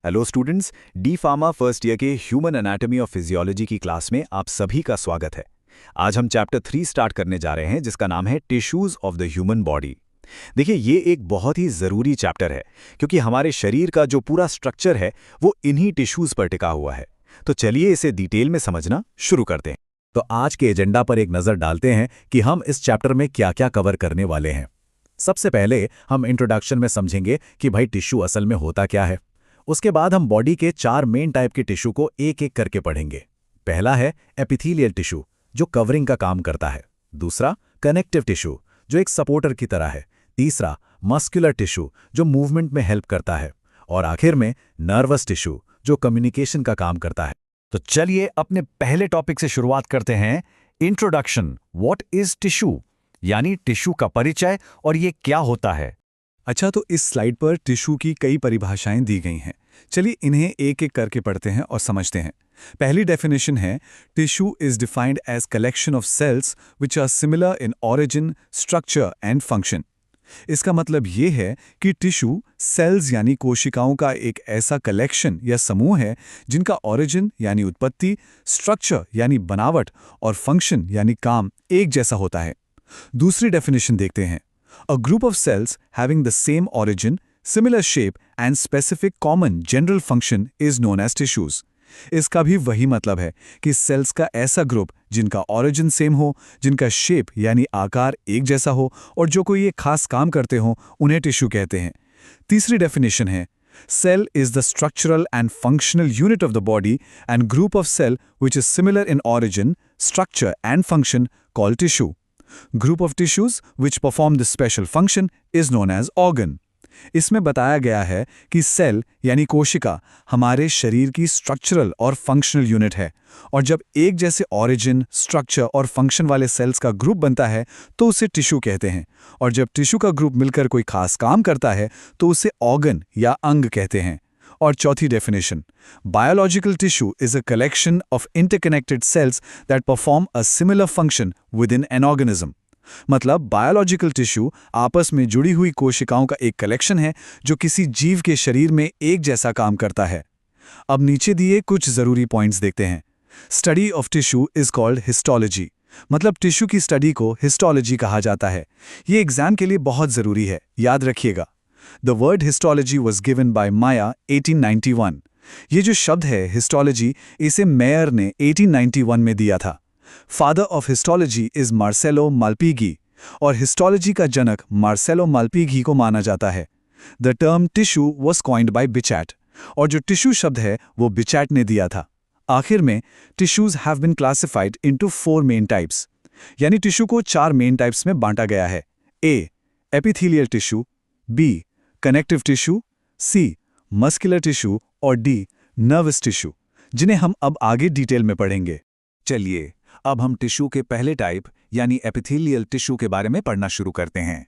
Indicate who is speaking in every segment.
Speaker 1: Hello students, D pharma first year के human anatomy of physiology की class में आप सभी का स्वागत है। आज हम चैप्टर 3 स्टार्ट करने जा रहे हैं जिसका नाम है tissues of the human body. देखिए, ये एक बहुत ही ज़रूरी चैप्टर है क्योंकि हमारे शरीर का जो पूरा स्ट्रक्चर है वो इन्हीं टिश्यूज पर टिका हुआ है। तो चलिए इसे डिटेल में समझना शुरू करते हैं। तो आज के एजेंडा पर एक नज़र डालते हैं कि हम इस चैप्टर में क्या क्या कवर करने वाले हैं। सबसे पहले हम इंट्रोडक्शन में समझेंगे कि भाई टिश्यू असल में होता क्या है। उसके बाद हम बॉडी के 4 मेन टाइप के टिश्यू को एक एक करके पढ़ेंगे। पहला है एपिथेलियल टिश्यू, जो कवरिंग का काम करता है। दूसरा कनेक्टिव टिश्यू, जो एक सपोर्टर की तरह है। तीसरा मस्कुलर टिश्यू, जो मूवमेंट में हेल्प करता है। और आखिर में नर्वस टिश्यू, जो कम्युनिकेशन का काम करता है। तो चलिए अपने पहले टॉपिक से शुरुआत करते हैं। इंट्रोडक्शन, व्हाट इज टिश्यू, यानी टिश्यू का परिचय और ये क्या होता है।
Speaker 2: अच्छा, तो इस स्लाइड पर टिश्यू की कई परिभाषाएं दी गई हैं। चलिए इन्हें एक एक करके पढ़ते हैं और समझते हैं। पहली डेफिनेशन है, tissue is defined as collection of cells which are similar in origin, structure and function. इसका मतलब ये है कि टिश्यू सेल्स यानी कोशिकाओं का एक ऐसा कलेक्शन या समूह है जिनका ऑरिजिन यानी उत्पत्ति, स्ट्रक्चर यानी बनावट और फंक्शन यानी काम एक जैसा होता है। दूसरी डेफिनेशन देखते हैं। A group of cells having the same origin, similar shape and specific common general function is known as tissues. इसका भी वही मतलब है कि सेल्स का ऐसा ग्रुप जिनका ओरिजिन सेम हो, जिनका शेप यानी आकार एक जैसा हो और जो कोई एक खास काम करते हो, उन्हें टिश्यू कहते हैं। तीसरी डेफिनेशन है, cell is the structural and functional unit of the body and group of cell which is similar in origin, structure and function called tissue. Group of tissues which perform this special function is known as organ. इसमें बताया गया है कि cell यानी कोशिका हमारे शरीर की स्ट्रक्चरल और फंक्शनल यूनिट है और जब एक जैसे ऑरिजिन, स्ट्रक्चर और फंक्शन वाले सेल्स का ग्रुप बनता है तो उसे टिश्यू कहते हैं और जब टिश्यू का ग्रुप मिलकर कोई खास काम करता है तो उसे ऑर्गन या अंग कहते हैं। और चौथी definition, biological tissue is a collection of interconnected cells that perform a similar function within an organism. मतलब बायोलॉजिकल टिश्यू आपस में जुड़ी हुई कोशिकाओं का एक कलेक्शन है जो किसी जीव के शरीर में एक जैसा काम करता है। अब नीचे दिए कुछ जरूरी पॉइंट्स देखते हैं। Study of tissue is called histology, मतलब टिश्यू की स्टडी को हिस्टोलॉजी कहा जाता है। ये एग्जाम के लिए बहुत जरूरी है, याद रखिएगा। The word histology was given by Maya 1891. ये जो शब्द है हिस्टोलॉजी, इसे मेयर ने 1891 में दिया था। Father of histology is Marcello Malpighi और हिस्टोलॉजी का जनक मार्सेलो माल्पीगी को माना जाता है। The term tissue was coined by बिचैट और जो टिश्यू शब्द है वो बिचैट ने दिया था। आखिर में tissues have been classified into 4 main types, यानी टिश्यू को 4 मेन टाइप्स में बांटा गया है। A epithelial tissue, B connective tissue, C muscular tissue और डी नर्वस टिश्यू, जिन्हें हम अब आगे डिटेल में पढ़ेंगे।
Speaker 1: चलिए अब हम टिश्यू के पहले टाइप यानी एपिथेलियल टिश्यू के बारे में पढ़ना शुरू करते हैं।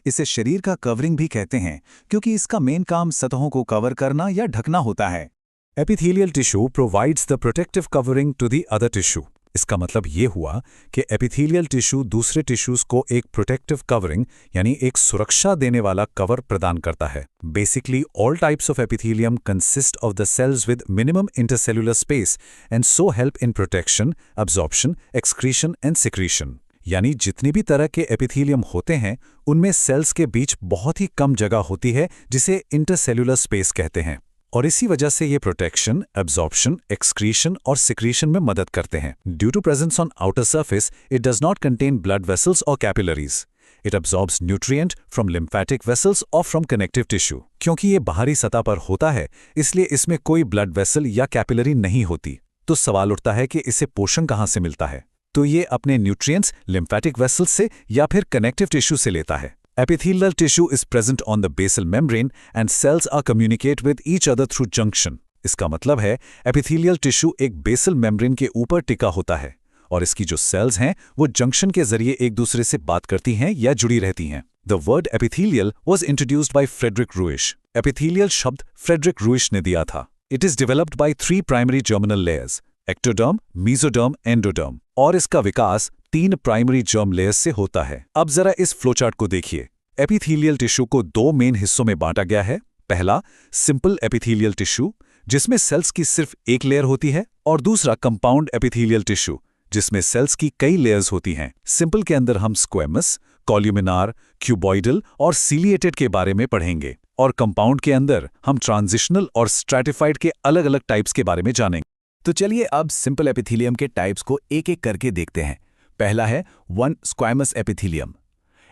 Speaker 1: इसे शरीर का कवरिंग भी कहते हैं क्योंकि इसका मेन काम सतहों को कवर करना या ढकना होता है। Epithelial tissue provides the protective covering to the other tissue. इसका मतलब ये हुआ कि एपिथेलियल टिश्यू दूसरे टिश्यूज को एक प्रोटेक्टिव कवरिंग यानी एक सुरक्षा देने वाला कवर प्रदान करता है। Basically all types of epithelium consist of the cells with minimum intercellular space and so help in protection, absorption, excretion and secretion. यानी जितनी भी तरह के एपिथेलियम होते हैं उनमें सेल्स के बीच बहुत ही कम जगह होती है जिसे इंटरसेल्युलर स्पेस कहते हैं और इसी वजह से ये प्रोटेक्शन, एब्जॉर्प्शन, एक्सक्रीशन और सिक्रीशन में मदद करते हैं। Due to presence on outer surface, it does not contain blood vessels और capillaries. It absorbs nutrient from lymphatic vessels और फ्रॉम कनेक्टिव टिश्यू। क्योंकि ये बाहरी सतह पर होता है इसलिए इसमें कोई ब्लड वेसल या कैपिलरी नहीं होती। तो सवाल उठता है कि इसे पोषण कहाँ से मिलता है। तो ये अपने न्यूट्रिएंट्स लिम्फेटिक वेसल्स से या फिर कनेक्टिव टिश्यू से लेता है। Epithelial tissue is present on the basal membrane and cells are communicate with each other through junction. इसका मतलब है एपिथेलियल टिश्यू एक बेसल मेम्ब्रेन के ऊपर टिका होता है और इसकी जो सेल्स हैं वो जंक्शन के जरिए एक दूसरे से बात करती हैं या जुड़ी रहती हैं। The word epithelial was introduced by Frederick Ruisch. Epithelial शब्द फ्रेडरिक रूइश ने दिया था। It is developed by 3 primary germinal layers, ectoderm, mesoderm, endoderm, और इसका विकास 3 प्राइमरी जर्म लेयर्स से होता है। अब जरा इस फ्लोचार्ट को देखिए। एपिथेलियल टिश्यू को 2 मेन हिस्सों में बांटा गया है।
Speaker 2: पहला सिंपल एपिथेलियल टिश्यू, जिसमें सेल्स की सिर्फ एक लेयर होती है, और दूसरा कंपाउंड एपिथेलियल टिश्यू, जिसमें सेल्स की कई लेयर्स होती हैं। सिंपल के अंदर हम स्क्वेमस, कॉल्यूमिनार, क्यूबॉइडल और सीलिएटेड के बारे में पढ़ेंगे, और कंपाउंड के अंदर हम ट्रांजिशनल और स्ट्रैटिफाइड के अलग-अलग टाइप्स के बारे में जानेंगे।
Speaker 1: तो चलिए अब सिंपल एपिथेलियम के टाइप्स को एक एक करके देखते हैं। पहला है one squamous epithelium.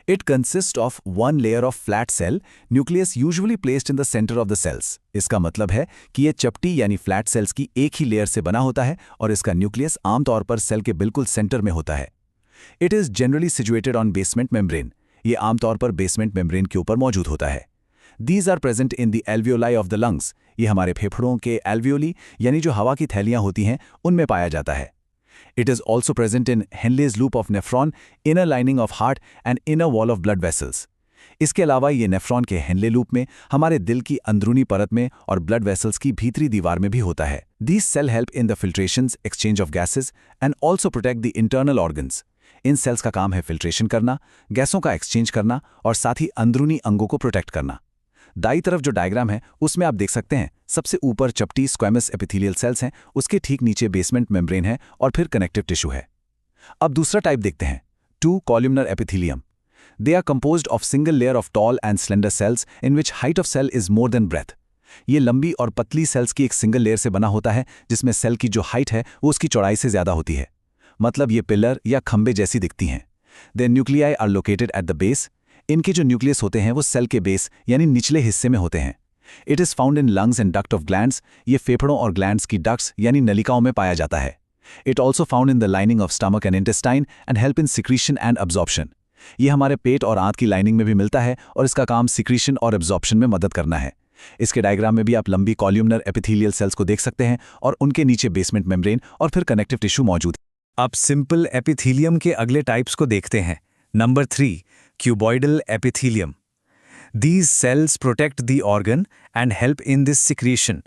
Speaker 1: It consists of one layer of flat cell, nucleus usually placed in the center of the cells. इसका मतलब है कि ये चपटी यानी फ्लैट सेल्स की एक ही लेयर से बना होता है और इसका न्यूक्लियस आमतौर पर सेल के बिल्कुल सेंटर में होता है। It is generally situated on basement membrane. ये आमतौर पर बेसमेंट मेम्ब्रेन के ऊपर मौजूद होता है। These are present in the alveoli of the lungs. ये हमारे फेफड़ों के alveoli यानी जो हवा की थैलियां होती हैं उनमें पाया जाता है। It is also present in Henle's loop of nephron, inner lining of heart and inner wall of blood vessels. इसके अलावा ये नेफ्रॉन के हेनले लूप में, हमारे दिल की अंदरूनी परत में और ब्लड वेसल्स की भीतरी दीवार में भी होता है। These cell help in the filtrations, exchange of gases and also protect the internal organs. इन सेल्स का काम है फिल्ट्रेशन करना, गैसों का एक्सचेंज करना और साथ ही अंदरूनी अंगों को प्रोटेक्ट करना। दाईं तरफ जो डायग्राम है उसमें आप देख सकते हैं, सबसे ऊपर चपटी स्क्वेमस एपिथेलियल सेल्स हैं, उसके ठीक नीचे बेसमेंट मेम्ब्रेन है और फिर कनेक्टिव टिश्यू है। अब दूसरा टाइप देखते हैं, to columnar epithelium. They are composed of single layer of tall and slender cells in which height of cell is more than breadth. ये लंबी और पतली सेल्स की एक सिंगल लेयर से बना होता है जिसमें सेल की जो हाइट है वो उसकी चौड़ाई से ज्यादा होती है। मतलब ये पिलर या खंबे जैसी दिखती हैं। Their nuclei are located at the base. इनके जो न्यूक्लियस होते हैं वो सेल के बेस यानी निचले हिस्से में होते हैं। It is found in lungs and duct of glands. ये फेफड़ों और ग्लैंड्स की डक्ट्स यानी नलिकाओं में पाया जाता है। It also found in the lining of stomach and intestine and help in secretion and absorption. ये हमारे पेट और आंत की लाइनिंग में भी मिलता है और इसका काम सिक्रीशन और एब्जॉर्प्शन में मदद करना है। इसके डायग्राम में भी आप लंबी कॉल्यूमनर एपिथेलियल सेल्स को देख सकते हैं और उनके नीचे बेसमेंट मेम्ब्रेन और फिर कनेक्टिव टिश्यू मौजूद है।
Speaker 2: अब सिंपल एपिथेलियम के अगले टाइप्स को देखते हैं। Number 3, cuboidal epithelium. These cells protect the organ and help in this secretion.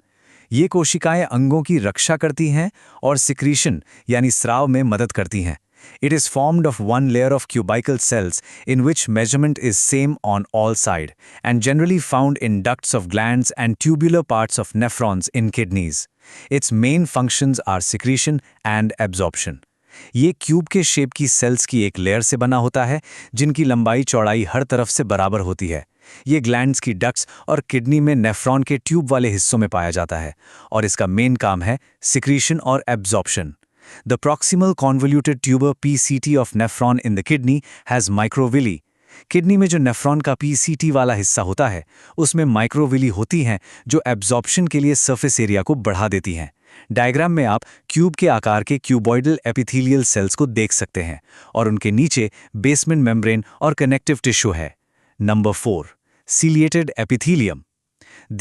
Speaker 2: ये कोशिकाएं अंगों की रक्षा करती हैं और secretion यानी स्राव में मदद करती हैं। It is formed of one layer of cubical cells in which measurement is same on all sides and generally found in ducts of glands and tubular parts of nephrons in kidneys. Its main functions are secretion and absorption. ये cube के shape की sales की एक layer से बना होता है जिनकी लंबाई चौड़ाई हर तरफ से बराबर होती है। ये ग्लैंड्स की डक्ट्स और किडनी में नेफ्रॉन के ट्यूब वाले हिस्सों में पाया जाता है और इसका मेन काम है सिक्रीशन और absorption. The proximal convoluted tuber PCT of nephron in the kidney has microvilli. Kidney में जो नेफ्रॉन का PCT वाला हिस्सा होता है उसमें माइक्रोविली होती हैं जो एब्जॉर्प्शन के लिए सरफेस एरिया को बढ़ा देती हैं। डायग्राम में आप क्यूब के आकार के क्यूबॉइडल एपिथेलियल सेल्स को देख सकते हैं और उनके नीचे बेसमेंट मेम्ब्रेन और कनेक्टिव टिश्यू है। Number 4, ciliated epithelium.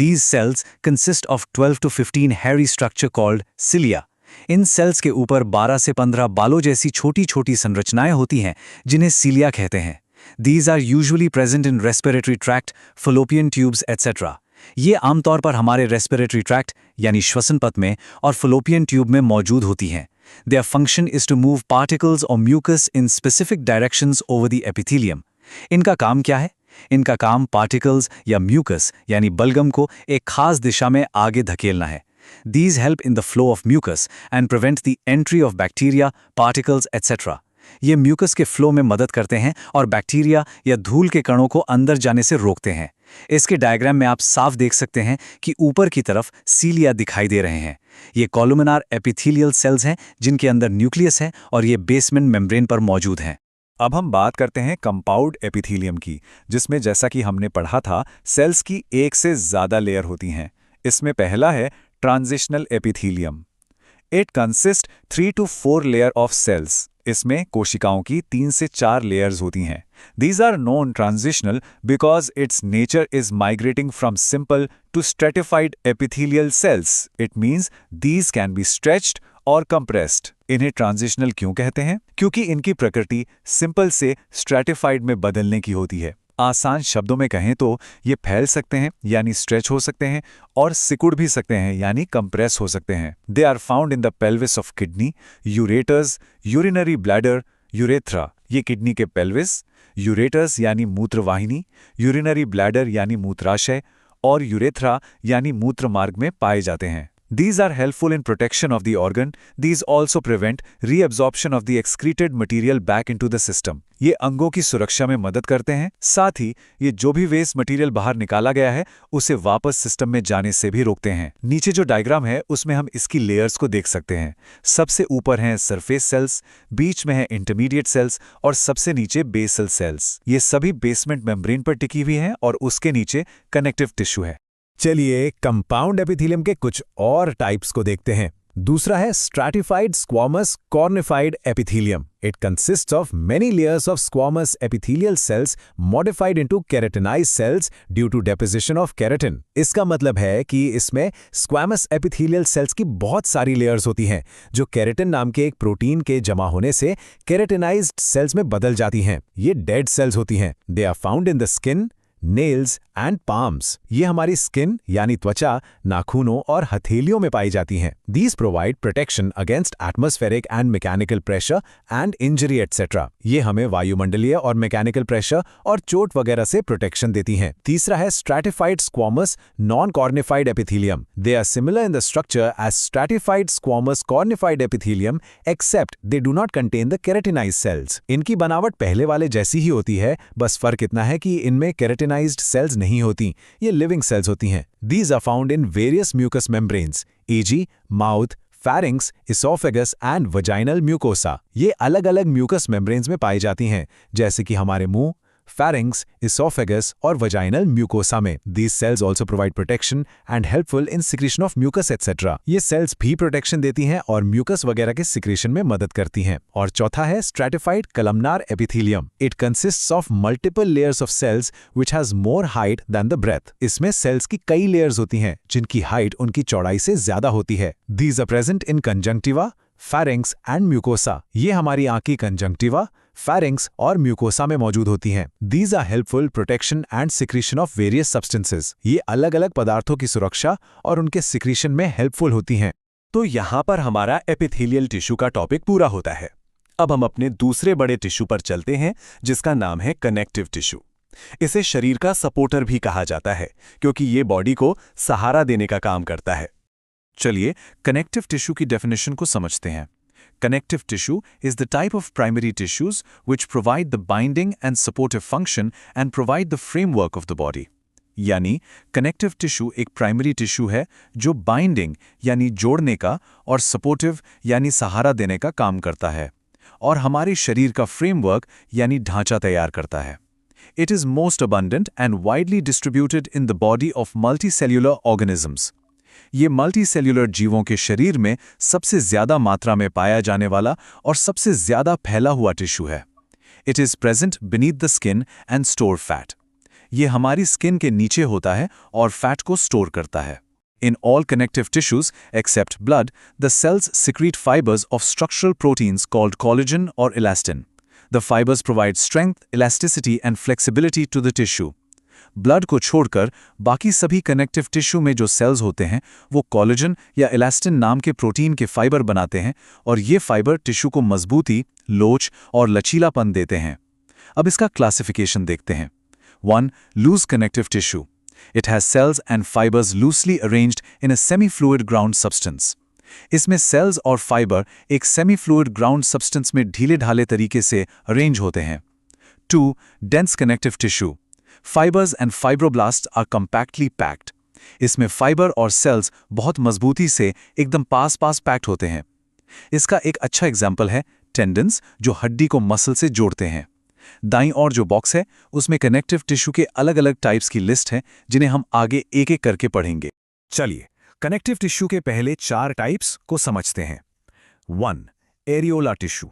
Speaker 2: These cells consist of 12 to 15 hairy structure called cilia. In sales के ऊपर 12 से 15 बालों जैसी छोटी छोटी संरचनाएं होती हैं जिन्हें सीलिया कहते हैं। These are usually present in respiratory tract, fallopian tubes, etc. ये आमतौर पर हमारे रेस्पिरेटरी ट्रैक्ट यानी श्वसन पथ में और फलोपियन ट्यूब में मौजूद होती हैं। Their function is to move particles or mucus in specific directions over the epithelium. इनका काम क्या है? इनका काम पार्टिकल्स या म्यूकस यानी बलगम को एक खास दिशा में आगे धकेलना है। These help in the flow of mucus and prevent the entry of bacteria, particles, etc. ये म्यूकस के फ्लो में मदद करते हैं और बैक्टीरिया या धूल के कणों को अंदर जाने से रोकते हैं। इसके डायग्राम में आप साफ देख सकते हैं कि ऊपर की तरफ सीलिया दिखाई दे रहे हैं। ये कॉलमनार एपिथेलियल सेल्स हैं जिनके अंदर न्यूक्लियस है और ये बेसमेंट मेम्ब्रेन पर मौजूद हैं।
Speaker 1: अब हम बात करते हैं कंपाउंड एपिथेलियम की, जिसमें जैसा कि हमने पढ़ा था सेल्स की एक से ज़्यादा लेयर होती हैं। इसमें पहला है transitional epithelium. It consist 3 to 4 layer of cells. इसमें कोशिकाओं की 3 से 4 लेयर्स होती हैं। These are known transitional because its nature is migrating from simple to stratified epithelial cells. It means these can be stretched और compressed. इन्हें transitional क्यों कहते हैं? क्योंकि इनकी प्रकृति सिंपल से स्ट्रैटिफाइड में बदलने की होती है। आसान शब्दों में कहें तो ये फैल सकते हैं यानी स्ट्रेच हो सकते हैं और सिकुड़ भी सकते हैं यानी कंप्रेस हो सकते हैं। They are found in the pelvis of kidney, ureters, urinary bladder, urethra. ये किडनी के पेल्विस, यूरेटर्स यानी मूत्रवाहिनी, यूरिनरी ब्लैडर यानी मूत्राशय और यूरेथ्रा यानी मूत्र मार्ग में पाए जाते हैं। These are helpful in protection of the organ. These also prevent reabsorption of the excreted material back into the system. ये अंगों की सुरक्षा में मदद करते हैं, साथ ही ये जो भी वेस्ट मटेरियल बाहर निकाला गया है उसे वापस सिस्टम में जाने से भी रोकते हैं। नीचे जो डायग्राम है उसमें हम इसकी लेयर्स को देख सकते हैं। सबसे ऊपर हैं सरफेस सेल्स, बीच में है इंटरमीडिएट सेल्स और सबसे नीचे बेसल सेल्स। ये सभी बेसमेंट मेम्ब्रेन पर टिकी हुई हैं और उसके नीचे कनेक्टिव टिश्यू है।
Speaker 3: चलिए कंपाउंड एपिथेलियम के कुछ और टाइप्स को देखते हैं। दूसरा है stratified squamous cornified epithelium. It consists of many layers of squamous epithelial cells modified into keratinized cells due to deposition of keratin. इसका मतलब है कि इसमें स्क्वामस एपिथेलियल सेल्स की बहुत सारी लेयर्स होती हैं जो केराटिन नाम के एक प्रोटीन के जमा होने से केराटिनाइज्ड सेल्स में बदल जाती हैं। ये डेड सेल्स होती हैं। They are found in the skin, nails and palms. ये हमारी स्किन यानी त्वचा, नाखूनों और हथेलियों में पाई जाती हैं। These provide protection against atmospheric and mechanical pressure and injury etc. ये हमें वायुमंडलीय और मैकेनिकल प्रेशर और चोट वगैरह से प्रोटेक्शन देती हैं। तीसरा है stratified squamous non-cornified epithelium. They are similar in the structure as stratified squamous cornified epithelium except they do not contain the keratinized cells. इनकी बनावट पहले वाले जैसी ही होती है, बस फर्क इतना है कि इनमें keratinized cells नहीं होती, ये लिविंग सेल्स होती हैं। These are found in various mucous membranes, e.g. mouth, pharynx, esophagus and vaginal mucosa। ये अलग-अलग म्यूकस मेम्ब्रेन्स में पाई जाती हैं, जैसे कि हमारे मुंह, pharynx, esophagus और vaginal mucosa में। These cells also provide protection and helpful in secretion of mucus etc. ये सेल्स भी प्रोटेक्शन देती हैं और म्यूकस वगैरह के सिक्रेशन में मदद करती हैं। और चौथा है stratified columnar epithelium. It consists of multiple layers of cells which has more height than the breadth. इसमें सेल्स की कई लेयर्स होती हैं जिनकी हाइट उनकी चौड़ाई से ज्यादा होती है। These are present in conjunctiva, pharynx and mucosa। ये हमारी आंख की कंजंक्टिवा, pharynx और म्यूकोसा में मौजूद होती हैं। These are helpful protection and secretion of various substances। ये अलग-अलग पदार्थों की सुरक्षा और उनके सिक्रीशन में हेल्पफुल होती हैं।
Speaker 2: तो यहाँ पर हमारा एपिथेलियल टिश्यू का टॉपिक पूरा होता है। अब हम अपने दूसरे बड़े टिश्यू पर चलते हैं जिसका नाम है कनेक्टिव टिश्यू। इसे शरीर का सपोर्टर भी कहा जाता है क्योंकि ये बॉडी को सहारा देने का काम करता है।
Speaker 1: चलिए कनेक्टिव टिश्यू की डेफिनेशन को समझते हैं। Connective tissue is the type of primary tissues which provide the binding and supportive function and provide the framework of the body. यानी connective tissue एक primary tissue है जो binding यानी जोड़ने का और supportive यानी सहारा देने का काम करता है और हमारे शरीर का framework यानी ढांचा तैयार करता है। It is most abundant and widely distributed in the body of multicellular organisms. ये मल्टीसेल्युलर जीवों के शरीर में सबसे ज्यादा मात्रा में पाया जाने वाला और सबसे ज्यादा फैला हुआ टिश्यू है। It is present beneath the skin and store fat. ये हमारी स्किन के नीचे होता है और फैट को स्टोर करता है। In all connective tissues except blood, the cells secrete fibres of structural proteins called collagen और elastin. The fibres provide strength, elasticity and flexibility to the tissue. Blood को छोड़कर बाकी सभी कनेक्टिव टिश्यू में जो सेल्स होते हैं वो कोलेजन या इलास्टिन नाम के प्रोटीन के फाइबर बनाते हैं और ये फाइबर टिश्यू को मजबूती, लोच और लचीलापन देते हैं। अब इसका क्लासिफिकेशन देखते हैं। 1. Loose connective tissue. It has cells and fibers loosely arranged in a semi-fluid ground substance. इसमें सेल्स और फाइबर एक सेमी-फ्लूइड ग्राउंड सब्सटेंस में ढीले-ढाले तरीके से अरेंज होते हैं। 2. Dense connective tissue. Fibers and fibroblasts are compactly packed. इसमें फाइबर और सेल्स बहुत मजबूती से एकदम पास पैक्ड होते हैं। इसका एक अच्छा एग्जाम्पल है टेंडन्स जो हड्डी को मसल से जोड़ते हैं। दाईं और जो बॉक्स है उसमें कनेक्टिव टिश्यू के अलग-अलग टाइप्स की लिस्ट है जिन्हें हम आगे एक-एक करके पढ़ेंगे।
Speaker 3: चलिए कनेक्टिव टिश्यू के पहले 4 टाइप्स को समझते हैं। 1. Areola tissue.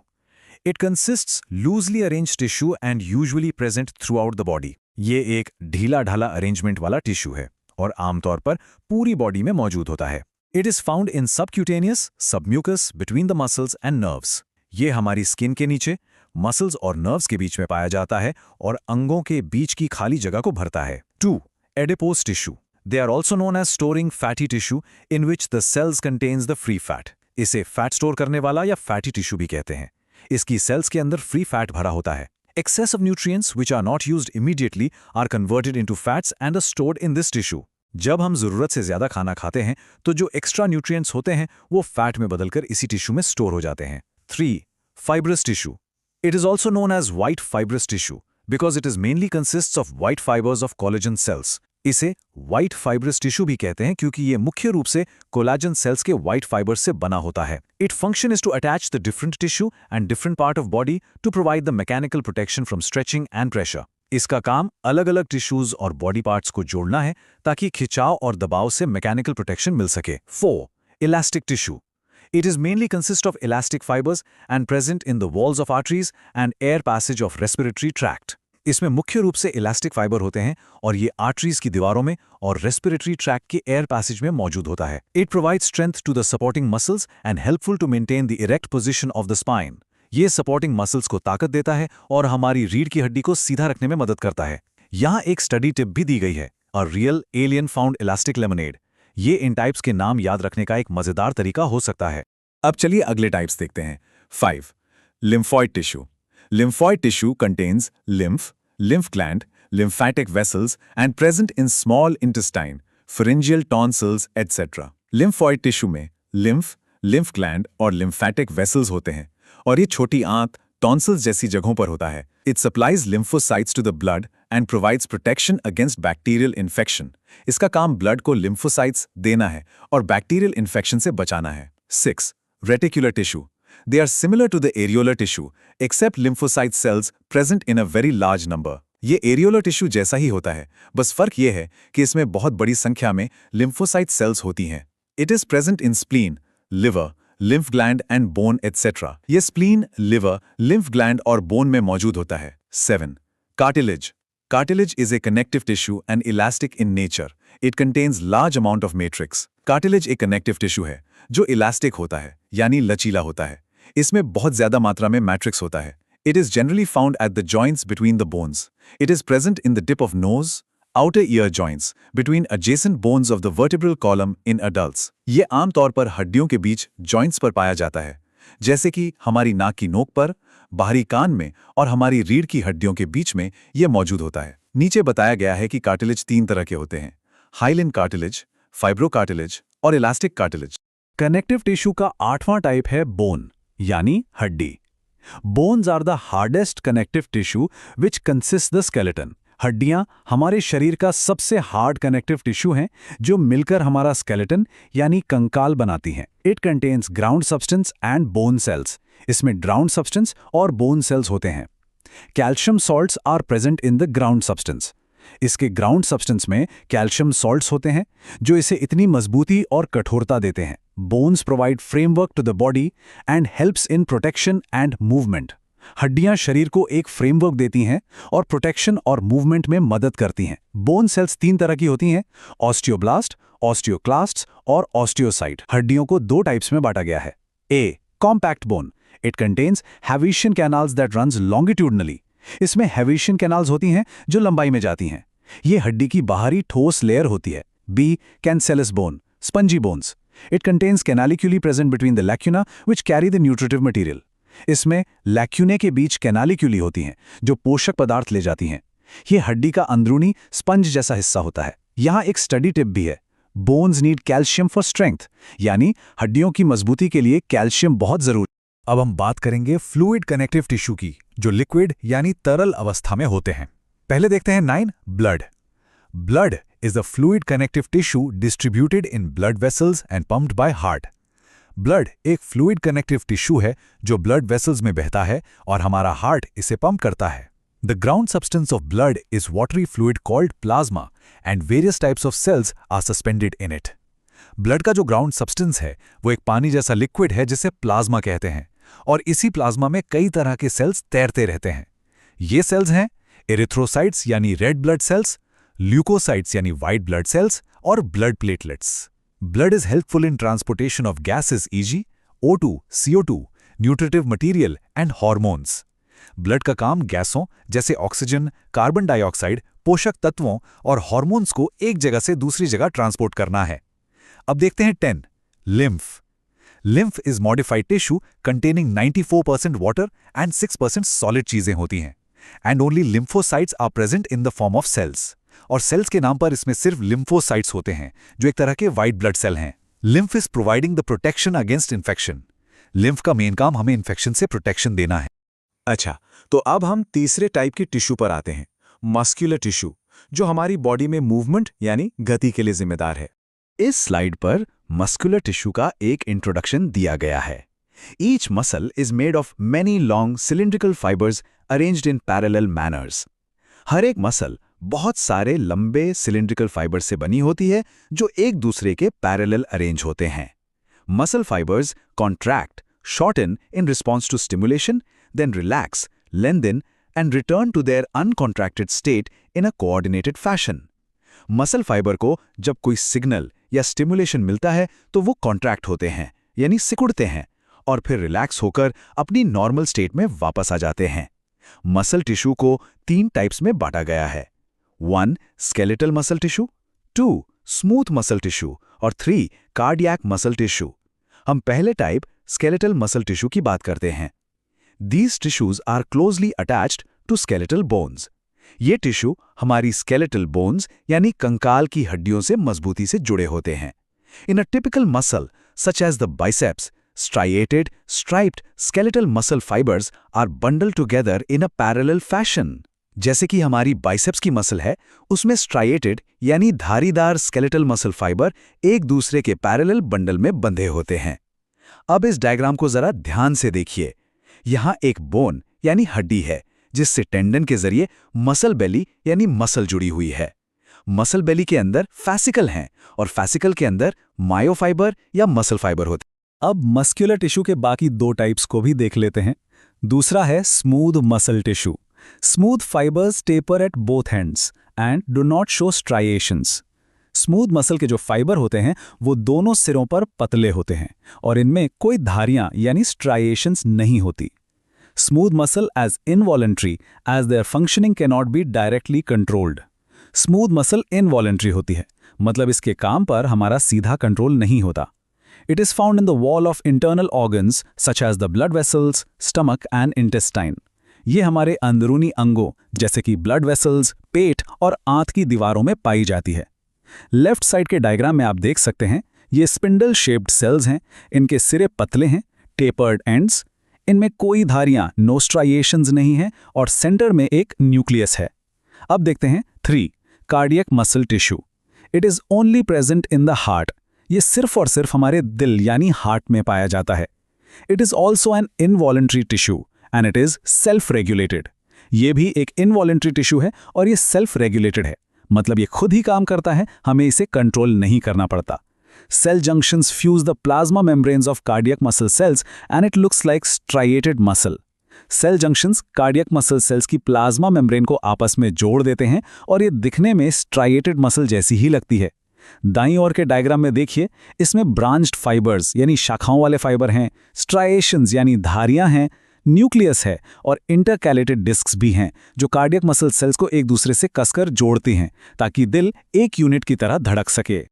Speaker 3: It consists loosely arranged tissue and usually present throughout the body. ये एक ढीला-ढाला अरेंजमेंट वाला टिश्यू है और आमतौर पर पूरी बॉडी में मौजूद होता है। It is found in subcutaneous, submucous, between the muscles and nerves. ये हमारी स्किन के नीचे, मसल्स और नर्व्स के बीच में पाया जाता है और अंगों के बीच की खाली जगह को भरता है। 2. Adipose tissue. They are also known as storing fatty tissue in which the cells contains the free fat. इसे फैट स्टोर करने वाला या फैटी टिश्यू भी कहते हैं। इसकी सेल्स के अंदर फ्री फैट भरा होता है। Excessive nutrients which are not used immediately are converted into fats and are stored in this tissue.
Speaker 2: जब हम ज़रूरत से ज़्यादा खाना खाते हैं तो जो एक्स्ट्रा न्यूट्रिएंट्स होते हैं वो फैट में बदलकर इसी टिश्यू में स्टोर हो जाते हैं। 3. Fibrous tissue. It is also known as white fibrous tissue because it is mainly consists of white fibres of collagen cells. इसे व्हाइट फाइब्रस टिश्यू भी कहते हैं क्योंकि ये मुख्य रूप से कोलाजन सेल्स के व्हाइट फाइबर्स से बना होता है। It function is to attach the different tissue and different part of body to provide the mechanical protection from stretching and pressure. इसका काम अलग अलग टिश्यूज और बॉडी पार्ट्स को जोड़ना है ताकि खिंचाव और दबाव से मैकेनिकल प्रोटेक्शन मिल सके। 4. Elastic tissue. It is mainly consist of elastic fibers and present in the walls of arteries and air passage of respiratory tract. इसमें मुख्य रूप से इलास्टिक फाइबर होते हैं और ये आर्टरीज की दीवारों में और रेस्पिरेटरी ट्रैक्ट के एयर पैसेज में मौजूद होता है। It provide strength to the supporting muscles and helpful to maintain the erect position of the spine. ये सपोर्टिंग मसल्स को ताकत देता है और हमारी रीढ़ की हड्डी को सीधा रखने में मदद करता है। यहाँ एक स्टडी टिप भी दी गई है, a real alien found elastic lemonade. ये इन टाइप्स के नाम याद रखने का एक मजेदार तरीका हो सकता है।
Speaker 4: अब चलिए अगले टाइप्स देखते हैं। 5. Lymphoid tissue. Lymphoid tissue contains lymph, lymph gland, lymphatic vessels and present in small intestine, pharyngeal tonsils, etc. Lymphoid tissue में lymph, lymph gland और lymphatic vessels होते हैं और ये छोटी आंत tonsils जैसी जगहों पर होता है। It supplies lymphocytes to the blood and provides protection against bacterial infection. इसका काम ब्लड को lymphocytes देना है और बैक्टीरियल इन्फेक्शन से बचाना है। 6. Reticular tissue. They are similar to the areolar tissue, except lymphocyte cells present in a very large number. ये areolar tissue जैसा ही होता है, बस फर्क ये है कि इसमें बहुत बड़ी संख्या में lymphocyte cells होती हैं। It is present in spleen, liver, lymph gland and bone etc. ये spleen, liver, lymph gland और bone में मौजूद होता है। 7. Cartilage. Cartilage is a connective tissue and elastic in nature. It contains large amount of matrix. Cartilage एक connective tissue है जो elastic होता है यानी लचीला होता है। इसमें बहुत ज्यादा मात्रा में मैट्रिक्स होता है। It is generally found at the joints between the bones. It is present in the tip of nose, outer ear joints, between adjacent bones of the vertebral column in adults. ये आमतौर पर हड्डियों के बीच joints पर पाया जाता है, जैसे कि हमारी नाक की नोक पर, बाहरी कान में और हमारी रीढ़ की हड्डियों के बीच में ये मौजूद होता है। नीचे बताया गया है कि कार्टिलेज 3 तरह के होते हैं: हाइलिन कार्टिलेज, फाइब्रोकार्टिलेज और इलास्टिक कार्टिलेज।
Speaker 2: कनेक्टिव टिश्यू का 8वां टाइप है बोन यानी हड्डी। Bones are the hardest connective tissue which consist the skeleton. हड्डियां हमारे शरीर का सबसे हार्ड कनेक्टिव टिश्यू हैं जो मिलकर हमारा स्केलेटन यानी कंकाल बनाती हैं। It contains ground substance and bone cells. इसमें ग्राउंड सब्सटेंस और बोन सेल्स होते हैं। Calcium salts are present in the ground substance. इसके ग्राउंड सब्सटेंस में कैल्शियम सॉल्ट्स होते हैं जो इसे इतनी मजबूती और कठोरता देते हैं। Bones provide framework to the body and helps in protection and movement. हड्डियां शरीर को एक फ्रेमवर्क देती हैं और प्रोटेक्शन और मूवमेंट में मदद करती हैं। बोन सेल्स 3 तरह की होती हैं: ऑस्टियोब्लास्ट, ऑस्टियोक्लास्ट्स और ऑस्टियोसाइट। हड्डियों को 2 टाइप्स में बांटा गया है। A. Compact bone. It contains Haversian canals that runs longitudinally. इसमें हैविशियन कैनाल्स होती हैं जो लंबाई में जाती हैं। ये हड्डी की बाहरी ठोस लेयर होती है। B. Cancellous bone, spongy bones. It contains canaliculi present between the lacuna which carry the nutritive material. इसमें लैक्यूने के बीच कैनालिक्यूली होती हैं जो पोषक पदार्थ ले जाती हैं। ये हड्डी का अंदरूनी स्पंज जैसा हिस्सा होता है। यहाँ एक स्टडी टिप भी है: bones need calcium for strength, यानी हड्डियों की मजबूती के लिए कैल्शियम बहुत जरूरी।
Speaker 3: अब हम बात करेंगे फ्लूइड कनेक्टिव टिश्यू की, जो लिक्विड यानी तरल अवस्था में होते हैं। पहले देखते हैं 9. Blood. Blood is the fluid connective tissue distributed in blood vessels and pumped by heart. Blood एक फ्लूइड कनेक्टिव टिश्यू है जो ब्लड वेसल्स में बहता है और हमारा हार्ट इसे पंप करता है। The ground substance of blood is watery fluid called plasma and various types of cells are suspended in it. Blood का जो ग्राउंड सब्सटेंस है वो एक पानी जैसा लिक्विड है जिसे प्लाज्मा कहते हैं, और इसी प्लाज्मा में कई तरह के सेल्स तैरते रहते हैं। ये सेल्स हैं एरिथ्रोसाइट्स यानी रेड ब्लड सेल्स, ल्यूकोसाइट्स यानी व्हाइट ब्लड सेल्स और blood platelets. Blood is helpful in transportation of gases e.g. O2, CO2, nutritive material and hormones. Blood का काम गैसों जैसे ऑक्सीजन, कार्बन डाइऑक्साइड, पोषक तत्वों और हॉर्मोन्स को एक जगह से दूसरी जगह ट्रांसपोर्ट करना है। अब देखते हैं 10. Lymph. Lymph is modified tissue containing 94% water and 6% solid चीजें होती हैं, and only lymphocytes are present in the form of cells.
Speaker 2: और सेल्स के नाम पर इसमें सिर्फ लिम्फोसाइट्स होते हैं, जो एक तरह के वाइट ब्लड सेल हैं। Lymph is providing the protection against infection. Lymph का मेन काम हमें इन्फेक्शन से प्रोटेक्शन देना है।
Speaker 3: अच्छा, तो अब हम तीसरे टाइप की टिश्यू पर आते हैं, मस्कुलर टिश्यू, जो हमारी बॉडी में मूवमेंट यानी गति के लिए जिम्मेदार है।
Speaker 2: इस स्लाइड पर मस्कुलर टिश्यू का एक इंट्रोडक्शन दिया गया है। Each muscle is made of many long cylindrical fibres arranged in parallel manners. हर एक मसल बहुत सारे लंबे सिलिंड्रिकल फाइबर से बनी होती है, जो एक दूसरे के पैरेलल अरेंज होते हैं। Muscle fibres contract, shorten in response to stimulation, then relax, lengthen, and return to their uncontracted state in a coordinated fashion. Muscle fibre को जब कोई सिग्नल या स्टिमुलेशन मिलता है तो वो कॉन्ट्रैक्ट होते हैं, यानी सिकुड़ते हैं, और फिर रिलैक्स होकर अपनी नॉर्मल स्टेट में वापस आ जाते हैं। मसल टिश्यू को 3 टाइप्स में बांटा गया है। 1. Skeletal muscle tissue, 2. Smooth muscle tissue और 3. Cardiac muscle tissue. हम पहले टाइप स्केलेटल मसल टिश्यू की बात करते हैं। These tissues are closely attached to skeletal bones. ये टिश्यू हमारी skeletal bones यानी कंकाल की हड्डियों से मजबूती से जुड़े होते हैं। In a typical muscle, such as the biceps, striated, striped skeletal muscle fibers are bundled together in a parallel fashion. जैसे कि हमारी biceps की मसल है, उसमें striated यानी धारीदार skeletal muscle fiber एक दूसरे के parallel बंडल में बंधे होते हैं। अब इस डायग्राम को जरा ध्यान से देखिए। यहाँ एक बोन यानी हड्डी है, जिससे टेंडन के जरिए मसल बेली यानी मसल जुड़ी हुई है। मसल बेली के अंदर फैसिकल हैं और फैसिकल के अंदर मायोफाइबर या मसल फाइबर होते हैं।
Speaker 1: अब मस्कुलर टिश्यू के बाकी 2 टाइप्स को भी देख लेते हैं। दूसरा है smooth muscle tissue. Smooth fibres taper at both ends and do not show striations. Smooth muscle के जो फाइबर होते हैं वो दोनों सिरों पर पतले होते हैं और इनमें कोई धारियां यानी स्ट्राइएशंस नहीं होती। Smooth muscle as involuntary as their functioning can not be directly controlled. Smooth muscle involuntary होती है, मतलब इसके काम पर हमारा सीधा कंट्रोल नहीं होता। It is found in the wall of internal organs such as the blood vessels, stomach and intestine. ये हमारे अंदरूनी अंगों जैसे कि ब्लड वेसल्स, पेट और आंत की दीवारों में पाई जाती है। लेफ्ट साइड के डायग्राम में आप देख सकते हैं, ये स्पिंडल शेप्ड सेल्स हैं। इनके सिरे पतले हैं, टेपर्ड एंड्स। इनमें कोई धारियां, नो स्ट्राइएशंस नहीं है और सेंटर में एक न्यूक्लियस है। अब देखते हैं 3. Cardiac muscle tissue. It is only present in the heart. ये सिर्फ और सिर्फ हमारे दिल यानी हार्ट में पाया जाता है। It is also an involuntary tissue and it is self regulated. ये भी एक इनवॉलंटरी टिश्यू है और ये सेल्फ रेगुलेटेड है, मतलब ये खुद ही काम करता है, हमें इसे कंट्रोल नहीं करना पड़ता। Cell junctions fuse the plasma membranes of cardiac muscle cells and it looks like striated muscle. Cell junctions cardiac muscle cells की plasma membrane को आपस में जोड़ देते हैं और ये दिखने में striated muscle जैसी ही लगती है। दाईं ओर के डायग्राम में देखिए, इसमें branched fibers यानी शाखाओं वाले फाइबर हैं, striations यानी धारियां हैं, न्यूक्लियस है और इंटरकैलेटेड डिस्क्स भी हैं जो कार्डियक मसल सेल्स को एक दूसरे से कसकर जोड़ती हैं ताकि दिल एक यूनिट की तरह धड़क सके।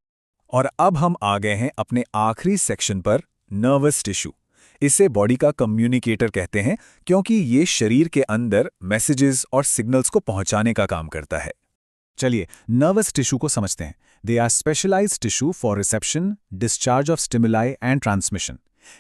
Speaker 2: और अब हम आ गए हैं अपने आखिरी सेक्शन पर, नर्वस टिश्यू। इसे बॉडी का कम्युनिकेटर कहते हैं क्योंकि ये शरीर के अंदर मैसेजेस और सिग्नल्स को पहुंचाने का काम करता है। चलिए नर्वस टिश्यू को समझते हैं। They are specialised tissue for reception, discharge of stimuli and transmission.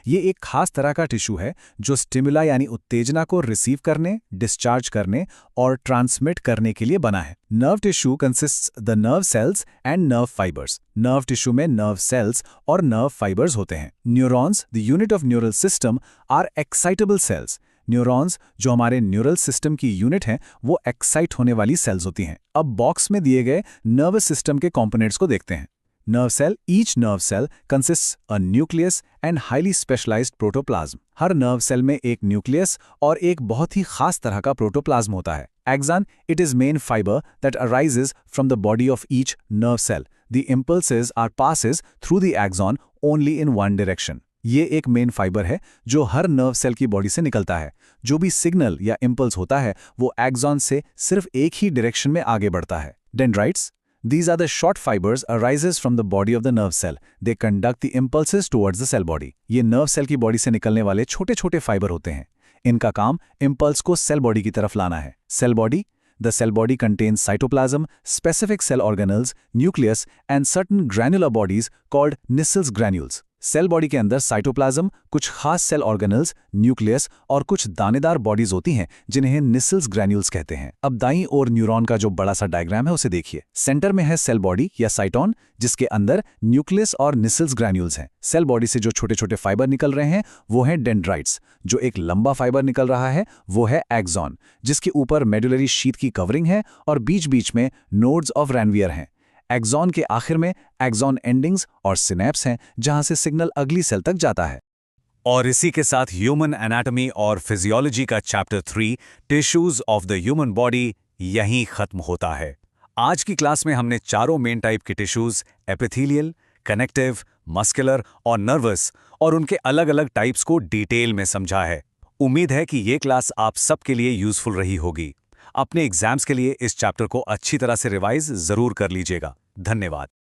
Speaker 2: ये एक खास तरह का टिश्यू है जो स्टिमुला यानी उत्तेजना को रिसीव करने, डिस्चार्ज करने और ट्रांसमिट करने के लिए बना है। Nerve tissue consists the nerve cells and nerve fibres. Nerve tissue में नर्व सेल्स और नर्व फाइबर्स होते हैं। Neurons, the unit of neural system, are excitable cells. Neurons जो हमारे न्यूरल सिस्टम की यूनिट हैं, वो एक्साइट होने वाली सेल्स होती हैं। अब बॉक्स में दिए गए नर्वस सिस्टम के कंपोनेंट्स को देखते हैं। Nerve cell, each nerve cell consists a nucleus and highly specialized protoplasm. Her nerve cell में एक न्यूक्लियस और एक बहुत ही खास तरह का प्रोटोप्लाज्म होता है। Axon, it is main fiber that arises from the body of each nerve cell. The impulses are passes through the axon only in one direction. ये एक मेन फाइबर है जो हर नर्व सेल की बॉडी से निकलता है। जो भी सिग्नल या इम्पल्स होता है वो एक्सॉन से सिर्फ एक ही डायरेक्शन में आगे बढ़ता है। Dendrites, these are the short fibers arises from the body of the nerve cell. They conduct the impulses towards the cell body. ये नर्व सेल की बॉडी से निकलने वाले छोटे छोटे फाइबर होते हैं। इनका काम इम्पल्स को सेल बॉडी की तरफ लाना है। Cell body,
Speaker 1: The cell body contains cytoplasm, specific cell organelles, nucleus, and certain granular bodies called Nissls granules. Cell body के अंदर साइटोप्लाज्म, कुछ खास सेल ऑर्गेनल्स, न्यूक्लियस और कुछ दानेदार बॉडीज होती हैं जिन्हें निसल्स ग्रैन्यूल्स कहते हैं। अब दाईं ओर न्यूरॉन का जो बड़ा सा डायग्राम है उसे देखिए। सेंटर में है सेल बॉडी या साइटोन, जिसके अंदर न्यूक्लियस और निसल्स ग्रैन्यूल्स हैं। सेल बॉडी से जो छोटे छोटे फाइबर निकल रहे हैं वो हैं डेंड्राइट्स। जो एक लंबा फाइबर निकल रहा है वो है एक्सॉन, जिसके ऊपर मेडुलरी शीथ की कवरिंग है और बीच बीच में नोड्स ऑफ रैनवियर हैं। एक्सॉन के आखिर में एक्सॉन एंडिंग्स और सिनेप्स हैं, जहां से सिग्नल अगली सेल तक जाता है।
Speaker 2: और इसी के साथ ह्यूमन एनाटॉमी और फिजियोलॉजी का chapter 3 tissues of the human body यहीं खत्म होता है। आज की क्लास में हमने चारों मेन टाइप के टिश्यूज एपिथेलियल, कनेक्टिव, मस्कुलर और नर्वस और उनके अलग अलग टाइप्स को डिटेल में समझा है। उम्मीद है कि ये क्लास आप सबके लिए यूजफुल रही होगी। अपने एग्जाम्स के लिए इस चैप्टर को अच्छी तरह से रिवाइज जरूर कर लीजिएगा। धन्यवाद।